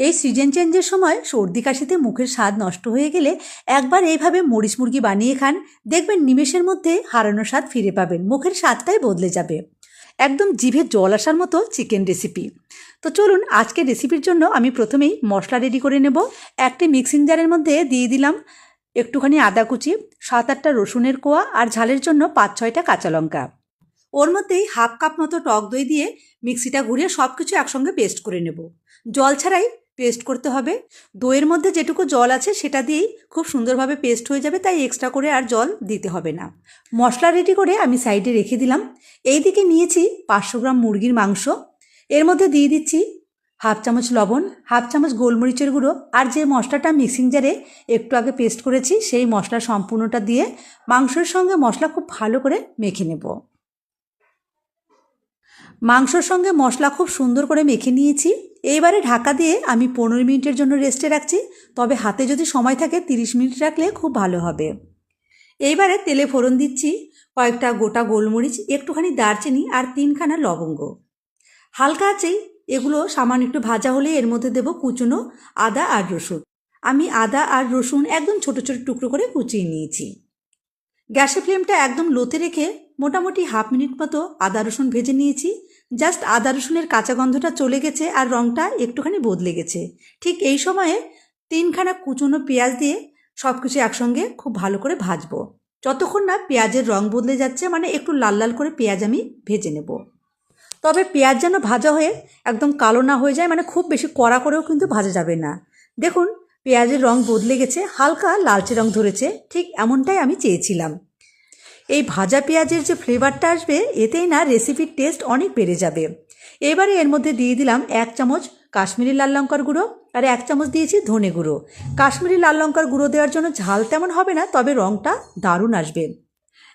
এই সিজন চেঞ্জের সময় সর্দি কাশিতে মুখের স্বাদ নষ্ট হয়ে গেলে একবার এইভাবে মরিচ মুরগি বানিয়ে খান, দেখবেন নিমেষের মধ্যে হারানো স্বাদ ফিরে পাবেন, মুখের স্বাদটাই বদলে যাবে। একদম জিভে জল আসার মতো চিকেন রেসিপি। তো চলুন আজকের রেসিপির জন্য আমি প্রথমেই মশলা রেডি করে নেব। একটি মিক্সিং জারের মধ্যে দিয়ে দিলাম একটুখানি আদা কুচি, 7-8টা রসুনের কোয়া আর ঝালের জন্য 5-6টা কাঁচা লঙ্কা। ওর মধ্যেই হাফ কাপ মতো টক দই দিয়ে মিক্সিটা ঘুরিয়ে সব কিছু একসঙ্গে পেস্ট করে নেব। জল ছাড়াই পেস্ট করতে হবে। দইয়ের মধ্যে যেটুকু জল আছে সেটা দিয়েই খুব সুন্দরভাবে পেস্ট হয়ে যাবে, তাই এক্সট্রা করে আর জল দিতে হবে না। মশলা রেডি করে আমি সাইডে রেখে দিলাম। এই দিকে নিয়েছি 500 গ্রাম মুরগির মাংস। এর মধ্যে দিয়ে দিচ্ছি হাফ চামচ লবণ, হাফ চামচ গোলমরিচের গুঁড়ো আর যে মশলাটা মিক্সিং জারে একটু আগে পেস্ট করেছি সেই মশলা সম্পূর্ণটা দিয়ে মাংসের সঙ্গে মশলা খুব ভালো করে মেখে নেব। মাংসর সঙ্গে মশলা খুব সুন্দর করে মেখে নিয়েছি। এইবারে ঢাকা দিয়ে আমি 15 মিনিটের জন্য রেস্টে রাখছি, তবে হাতে যদি সময় থাকে 30 মিনিট রাখলে খুব ভালো হবে। এইবারে তেলে ফোড়ন দিচ্ছি কয়েকটা গোটা গোলমরিচ, একটুখানি দারচিনি আর 3খানা লবঙ্গ। হালকা আঁচেই এগুলো সামান্য একটু ভাজা হলে এর মধ্যে দেব কুচনো আদা আর রসুন। আমি আদা আর রসুন একদম ছোট ছোট টুকরো করে কুচিয়ে নিয়েছি। গ্যাসের ফ্লেমটা একদম লোতে রেখে মোটামুটি হাফ মিনিট মতো আদা রসুন ভেজে নিয়েছি। জাস্ট আদা রসুনের কাঁচা গন্ধটা চলে গেছে আর রঙটা একটুখানি বদলে গেছে। ঠিক এই সময়ে 3খানা কুচনো পেঁয়াজ দিয়ে সব কিছু একসঙ্গে খুব ভালো করে ভাজবো, যতক্ষণ না পেঁয়াজের রং বদলে যাচ্ছে, মানে একটু লাল লাল করে পেঁয়াজ আমি ভেজে নেব। তবে পেঁয়াজ যেন ভাজা হয়ে একদম কালো না হয়ে যায়, মানে খুব বেশি কড়া করেও কিন্তু ভাজা যাবে না। দেখুন পেঁয়াজের রং বদলে গেছে, হালকা লালচে রং ধরেছে, ঠিক এমনটাই আমি চেয়েছিলাম। এই ভাজা পেঁয়াজের যে ফ্লেভারটা আসবে এতেই না রেসিপির টেস্ট অনেক বেড়ে যাবে। এবারে এর মধ্যে দিয়ে দিলাম 1 চামচ কাশ্মীরি লাল লঙ্কার গুঁড়ো আর 1 চামচ দিয়েছি ধনে গুঁড়ো। কাশ্মীরি লাল লঙ্কার গুঁড়ো দেওয়ার জন্য ঝাল তেমন হবে না, তবে রঙটা দারুণ আসবে।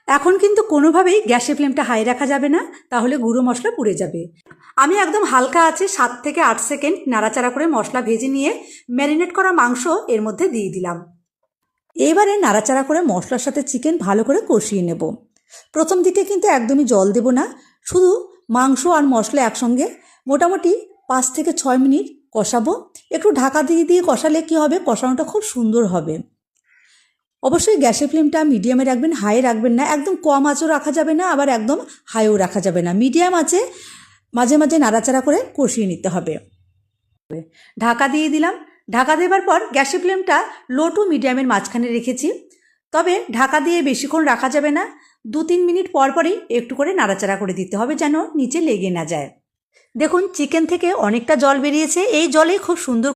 এখন কিন্তু কোনোভাবেই গ্যাসের ফ্লেমটা হাই রাখা যাবে না, তাহলে গুঁড়ো মশলা পুড়ে যাবে। আমি একদম হালকা আছে 7 থেকে 8 সেকেন্ড নাড়াচাড়া করে মশলা ভেজে নিয়ে ম্যারিনেট করা মাংস এর মধ্যে দিয়ে দিলাম। এবারে নাড়াচাড়া করে মশলার সাথে চিকেন ভালো করে কষিয়ে নেব। প্রথম দিকে কিন্তু একদমই জল দেব না, শুধু মাংস আর মশলা একসঙ্গে মোটামুটি 5 থেকে 6 মিনিট কষাবো। একটু ঢাকা দিয়ে দিয়ে কষালে কি হবে, কষানোটা খুব সুন্দর হবে। অবশ্যই গ্যাসের ফ্লেমটা মিডিয়ামে রাখবেন, হাই রাখবেন না। একদম কম আঁচও রাখা যাবে না, আবার একদম হাইও রাখা যাবে না। মিডিয়াম আঁচে মাঝে মাঝে নাড়াচাড়া করে কষিয়ে নিতে হবে। ঢাকা দিয়ে দিলাম। ঢাকা দেওয়ার পর গ্যাসের ফ্লেমটা লো টু মিডিয়ামের মাঝখানে রেখেছি। তবে ঢাকা দিয়ে বেশিক্ষণ রাখা যাবে না, 2-3 মিনিট পর পরই একটু করে নাড়াচাড়া করে দিতে হবে যেন নিচে লেগে না যায়। দেখুন চিকেন থেকে অনেকটা জল বেরিয়েছে, এই জলে খুব সুন্দর